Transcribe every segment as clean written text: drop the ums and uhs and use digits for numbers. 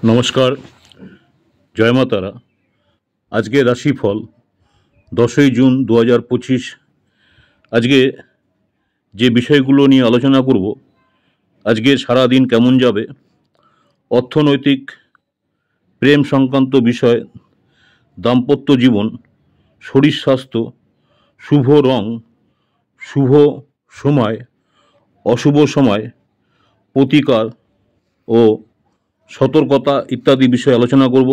নমস্কার, জয় মা তারা। আজকে রাশিফল 10ই জুন 2025। আজকে যে বিষয়গুলো নিয়ে আলোচনা করব, আজকে সারা দিন কেমন যাবে, অর্থনৈতিক, প্রেম সংক্রান্ত বিষয়, দাম্পত্য জীবন, শরীর স্বাস্থ্য, শুভ রং, শুভ সময়, অশুভ সময়, প্রতিকার ও সতর্কতা ইত্যাদি বিষয়ে আলোচনা করব।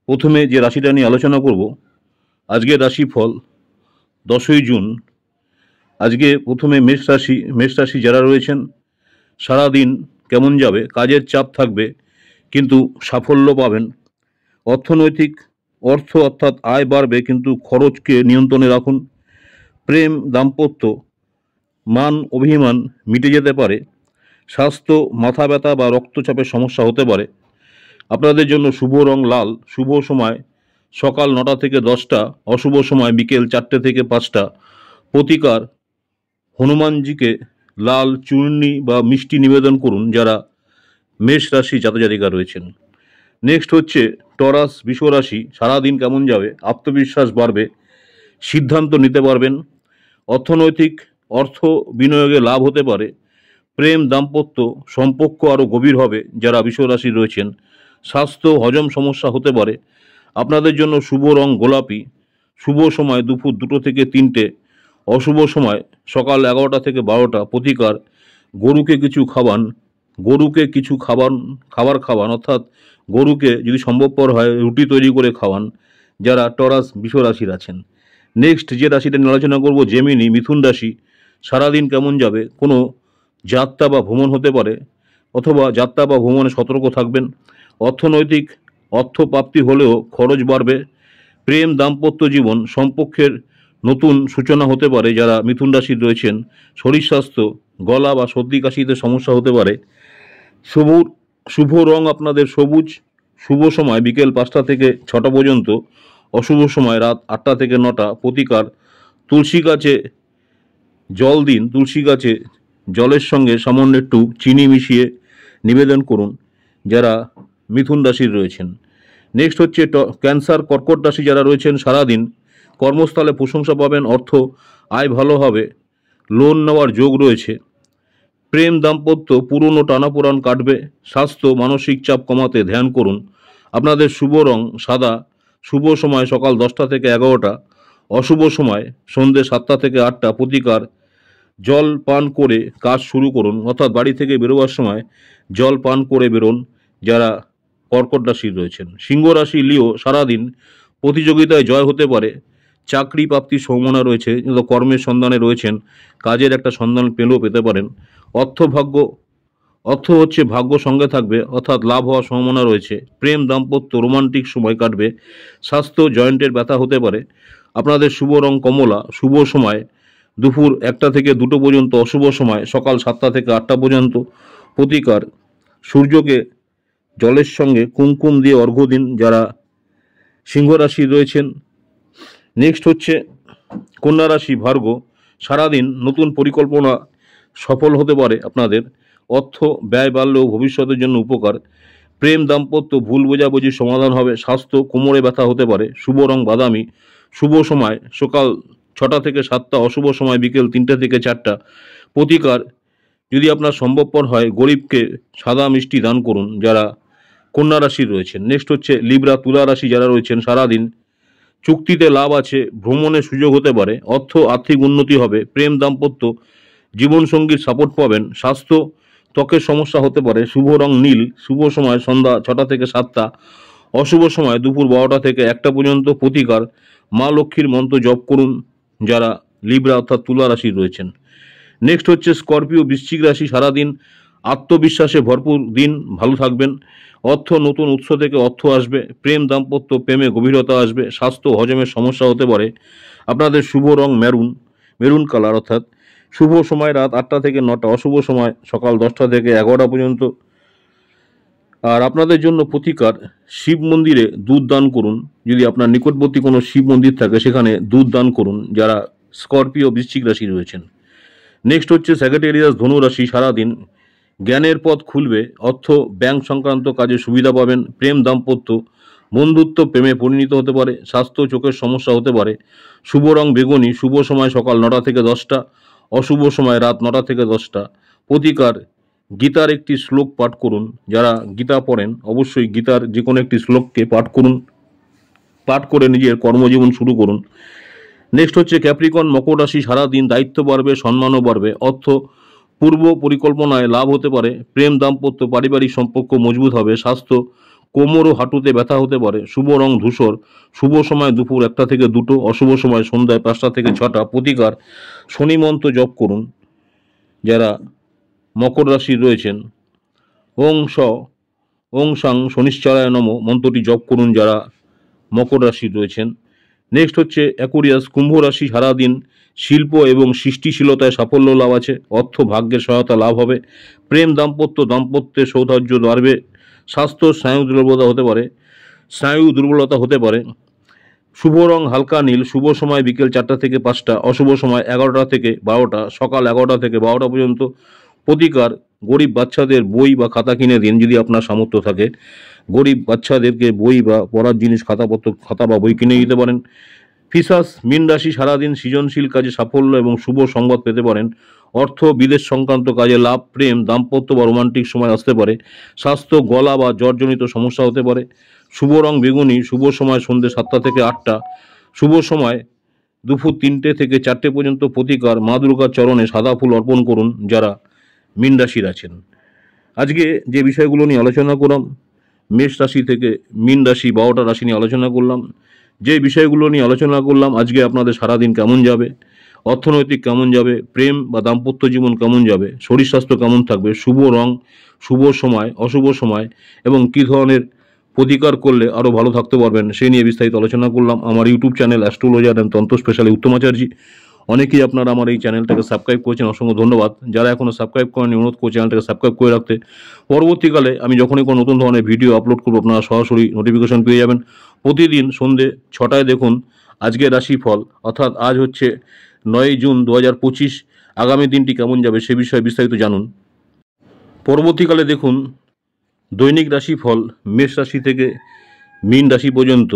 প্রথমে যে রাশিটা নিয়ে আলোচনা করব, আজকের রাশিফল 10ই জুন। আজকে প্রথমে মেষ রাশি যারা রয়েছেন, সারা দিন কেমন যাবে, কাজের চাপ থাকবে কিন্তু সাফল্য পাবেন। অর্থনৈতিক, অর্থাৎ আয় বাড়বে কিন্তু খরচকে নিয়ন্ত্রণে রাখুন। প্রেম, দাম্পত্য, মান অভিমান মিটে যেতে পারে। স্বাস্থ্য, মাথা ব্যথা বা রক্তচাপের সমস্যা হতে পারে। আপনাদের জন্য শুভ রং লাল, শুভ সময় সকাল 9টা থেকে 10টা, অশুভ সময় বিকেল 4টে থেকে 5টা। প্রতিকার, হনুমানজিকে লাল চূর্ণি বা মিষ্টি নিবেদন করুন যারা মেষ রাশি জাতজাতিকা রয়েছেন। নেক্সট হচ্ছে টরাস, বৃষ রাশি। সারাদিন কেমন যাবে, আত্মবিশ্বাস বাড়বে, সিদ্ধান্ত নিতে পারবেন। অর্থনৈতিক, অর্থ বিনিয়োগে লাভ হতে পারে। প্রেম, দাম্পত্য সম্পর্ক আরও গভীর হবে যারা বৃষ রাশি রয়েছেন। স্বাস্থ্য, হজম সমস্যা হতে পারে। আপনাদের জন্য শুভ রং গোলাপি, শুভ সময় দুপুর 2টো থেকে 3টে, অশুভ সময় সকাল 11টা থেকে 12টা। প্রতিকার, গরুকে কিছু খাবার খাওয়ান, অর্থাৎ গরুকে যদি সম্ভবপর হয় রুটি তৈরি করে খাওয়ান যারা টরাস বৃষ রাশির আছেন। নেক্সট যে রাশিটা নিয়ে আলোচনা করব, জেমিনি, মিথুন রাশি। সারাদিন কেমন যাবে, কোনো যাত্রা বা ভ্রমণ হতে পারে, অথবা যাত্রা বা ভ্রমণে সতর্ক থাকবেন। অর্থনৈতিক, অর্থ প্রাপ্তি হলেও খরচ বাড়বে। প্রেম, দাম্পত্য জীবন সম্পর্কের নতুন সূচনা হতে পারে যারা মিথুন রাশির রয়েছেন। শরীর স্বাস্থ্য, গলা বা সর্দি কাশিতে সমস্যা হতে পারে। শুভ রং আপনাদের সবুজ, শুভ সময় বিকেল 5টা থেকে 6টা পর্যন্ত, অশুভ সময় রাত 8টা থেকে 9টা। প্রতিকার, তুলসী গাছে জল দিন, তুলসী গাছে জলের সঙ্গে সামান্য একটু চিনি মিশিয়ে নিবেদন করুন যারা মিথুন রাশির রয়েছেন। নেক্সট হচ্ছে ক্যান্সার, কর্কট রাশি যারা রয়েছেন, সারাদিন কর্মস্থলে প্রশংসা পাবেন, অর্থ আয় ভালো হবে, লোন নেওয়ার যোগ রয়েছে। প্রেম, দাম্পত্য পুরনো টানাপোড়ান কাটবে। স্বাস্থ্য, মানসিক চাপ কমাতে ধ্যান করুন। আপনাদের শুভ রং সাদা, শুভ সময় সকাল 10টা থেকে 11টা, অশুভ সময় সন্ধ্যে 7টা থেকে 8টা। প্রতিকার, জল পান করে কাজ শুরু করুন, অর্থাৎ বাড়ি থেকে বেরোবার সময় জল পান করে বেরোন যারা কর্কট রাশির রয়েছেন। সিংহ রাশি, লিও, সারাদিন প্রতিযোগিতায় জয় হতে পারে। চাকরি প্রাপ্তির সম্ভাবনা রয়েছে, কর্মের সন্ধানে রয়েছেন, কাজের একটা সন্ধান পেতে পারেন। অর্থ হচ্ছে ভাগ্য সঙ্গে থাকবে, অর্থাৎ লাভ হওয়ার সম্ভাবনা রয়েছে। প্রেম, দাম্পত্য রোমান্টিক সময় কাটবে। স্বাস্থ্য, জয়েন্টের ব্যথা হতে পারে। আপনাদের শুভ রং কমলা, শুভ সময় দুপুর 1টা থেকে 2টো পর্যন্ত, অশুভ সময় সকাল 7টা থেকে 8টা পর্যন্ত। প্রতিকার, সূর্যকে জলের সঙ্গে কুমকুম দিয়ে অর্ঘ্য দিন যারা সিংহ রাশি রয়েছেন। নেক্সট হচ্ছে কন্যা রাশি, ভার্গ। সারাদিন নতুন পরিকল্পনা সফল হতে পারে আপনাদের। অর্থ ব্যয় বাড়লেও ভবিষ্যতের জন্য উপকার। প্রেম, দাম্পত্য ভুল বোঝাবুঝির সমাধান হবে। স্বাস্থ্য, কোমরে ব্যথা হতে পারে। শুভ রং বাদামি, শুভ সময় সকাল 6টা থেকে 7টা, অশুভ সময় বিকেল 3টে থেকে 4টা। প্রতিকার, যদি আপনার সম্ভবপর হয় গরিবকে সাদা মিষ্টি দান করুন যারা কন্যা রাশি রয়েছেন। নেক্সট হচ্ছে লিব্রা, তুলা রাশি যারা রয়েছেন, সারাদিন চুক্তিতে লাভ আছে, ভ্রমণের সুযোগ হতে পারে। আর্থিক উন্নতি হবে। প্রেম, দাম্পত্য জীবনসঙ্গীর সাপোর্ট পাবেন। স্বাস্থ্য, ত্বকের সমস্যা হতে পারে। শুভ রং নীল, শুভ সময় সন্ধ্যা 6টা থেকে 7টা, অশুভ সময় দুপুর 12টা থেকে 1টা পর্যন্ত। প্রতিকার, মা লক্ষ্মীর মন্ত্র জপ করুন যারা লিব্রা অর্থাৎ তুলা রাশি রয়েছেন। নেক্সট হচ্ছে স্করপিও, বৃশ্চিক রাশি। সারাদিন আত্মবিশ্বাসে ভরপুর দিন, ভালো থাকবেন। নতুন উৎস থেকে অর্থ আসবে। প্রেম, দাম্পত্য প্রেমে গভীরতা আসবে। স্বাস্থ্য, হজমের সমস্যা হতে পারে। আপনাদের শুভ রং মেরুন কালার, অর্থাৎ শুভ সময় রাত 8টা থেকে 9টা, অশুভ সময় সকাল 10টা থেকে 11টা পর্যন্ত। আর আপনাদের জন্য প্রতিকার, শিব মন্দিরে দুধ দান করুন। যদি আপনার নিকটবর্তী কোনো শিব মন্দির থাকে সেখানে দুধ দান করুন যারা স্করপিও বৃশ্চিক রাশি রয়েছেন। নেক্সট হচ্ছে স্যাগেটেরিয়াস, ধনু রাশি। সারাদিন জ্ঞানের পথ খুলবে, অর্থ ব্যাংক সংক্রান্ত কাজে সুবিধা পাবেন, প্রেম দাম্পত্য বন্ধুত্ব প্রেমে পরিণত হতে পারে, স্বাস্থ্য চোখের সমস্যা হতে পারে। শুভ রং বেগুনি, শুভ সময় সকাল 9টা থেকে 10টা, অশুভ সময় রাত 9টা থেকে 10টা। প্রতিকার গীতার একটি শ্লোক পাঠ করুন। যারা গীতা পড়েন অবশ্যই গীতার যে কোনো একটি শ্লোককে পাঠ করুন, পাঠ করে নিজের কর্মজীবন শুরু করুন। নেক্সট হচ্ছে ক্যাপ্রিকন মকর রাশি, সারাদিন দায়িত্ব বাড়বে, সম্মানও বাড়বে, অর্থ পূর্ব পরিকল্পনায় লাভ হতে পারে, প্রেম দাম্পত্য পারিবারিক সম্পর্ক মজবুত হবে, স্বাস্থ্য কোমর ও হাঁটুতে ব্যথা হতে পারে। শুভ রং ধূসর, শুভ সময় দুপুর 1টা থেকে 2টো, অশুভ সময় সন্ধ্যায় 5টা থেকে 6টা। প্রতিকার শনি মন্ত্র জপ করুন। যারা মকর রাশি রয়েছেন ওং স ওং সাং শনিশ্চরায় নম মন্ত্রটি জপ করুন যারা মকর রাশি রয়েছেন। নেক্সট হচ্ছে অ্যাকুরিয়াস কুম্ভ রাশি, সারাদিন শিল্প এবং সৃষ্টিশীলতায় সাফল্য লাভ আছে, অর্থ ভাগ্যের সহায়তা লাভ হবে, প্রেম দাম্পত্যের সৌহার্দ্য বাড়বে, স্বাস্থ্য স্নায়ু দুর্বলতা হতে পারে। শুভ রং হালকা নীল, শুভ সময় বিকেল 4টা থেকে 5টা, অশুভ সময় 11টা থেকে 12টা, সকাল 11টা থেকে 12টা পর্যন্ত। প্রতিকার গরিব বাচ্চাদের বই বা খাতা কিনে দিন যদি আপনার সামর্থ্য থাকে। গরিব বাচ্চাদেরকে বই বা পড়ার জিনিস খাতা বা বই কিনে দিতে পারেন। ফিসাস মীন রাশি, সারাদিন সৃজনশীল কাজে সাফল্য এবং শুভ সংবাদ পেতে পারেন, অর্থ বিদেশ সংক্রান্ত কাজে লাভ, প্রেম দাম্পত্য বা রোমান্টিক সময় আসতে পারে, স্বাস্থ্য গলা বা জ্বরজনিত সমস্যা হতে পারে। শুভ রং বেগুনি, শুভ সময় সন্ধ্যে 7টা থেকে 8টা, শুভ সময় দুপুর 3টে থেকে 4টে পর্যন্ত। প্রতিকার মা দুর্গার চরণে সাদা ফুল অর্পণ করুন যারা মীন রাশির আছেন। আজকে যে বিষয়গুলো নিয়ে আলোচনা করলাম, মেষ রাশি থেকে মীন রাশি 12টা রাশি নিয়ে আলোচনা করলাম, যে বিষয়গুলো নিয়ে আলোচনা করলাম আজকে আপনাদের সারাদিন কেমন যাবে, অর্থনৈতিক কেমন যাবে, প্রেম বা দাম্পত্য জীবন কেমন যাবে, শরীর স্বাস্থ্য কেমন থাকবে, শুভ রং, শুভ সময়, অশুভ সময় এবং কী ধরনের প্রতিকার করলে আরও ভালো থাকতে পারবেন সেই নিয়ে বিস্তারিত আলোচনা করলাম। আমার ইউটিউব চ্যানেল অ্যাস্ট্রোলজার অ্যান্ড তন্ত্র স্পেশালি উত্তম আচার্য। অনেকেই আপনারা আমার এই চ্যানেলটাকে সাবস্ক্রাইব করেছেন, অসংখ্য ধন্যবাদ। যারা এখনও সাবস্ক্রাইব করেন অনুরোধ করে চ্যানেলটাকে সাবস্ক্রাইব করে রাখতে। পরবর্তীকালে আমি যখনই কোনো নতুন ধরনের ভিডিও আপলোড করবো আপনারা সরাসরি নোটিফিকেশন পেয়ে যাবেন। প্রতিদিন সন্ধ্যে 6টায় দেখুন আজকের রাশিফল, অর্থাৎ আজ হচ্ছে 9 জুন 2025। আগামী দিনটি কেমন যাবে সে বিষয়ে বিস্তারিত জানুন। পরবর্তীকালে দেখুন দৈনিক রাশিফল, মেষ রাশি থেকে মীন রাশি পর্যন্ত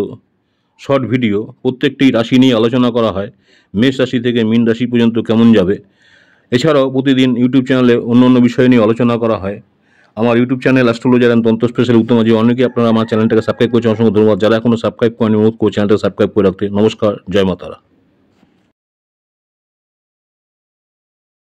শর্ট ভিডিও, প্রত্যেকটি রাশি নিয়ে আলোচনা করা হয়। মেষ রাশি থেকে মীন রাশি পর্যন্ত কেমন যাবে। এছাড়াও প্রতিদিন ইউটিউব চ্যানেলে অন্য বিষয় নিয়ে আলোচনা করা হয়। আমার ইউটিউব চ্যানেল অ্যাস্ট্রোলজার অ্যান্ড তন্ত্র স্পেশাল উত্তম আচার্য। অনেকেই আপনারা আমার চ্যানেলটাকে সাবস্ক্রাইব করেছেন, অসংখ্য ধন্যবাদ। যারা এখনও সাবস্ক্রাইব করেন অনুরোধ করে চ্যানেলটাকে সাবস্ক্রাইব করে রাখতে। নমস্কার, জয় মাতারা।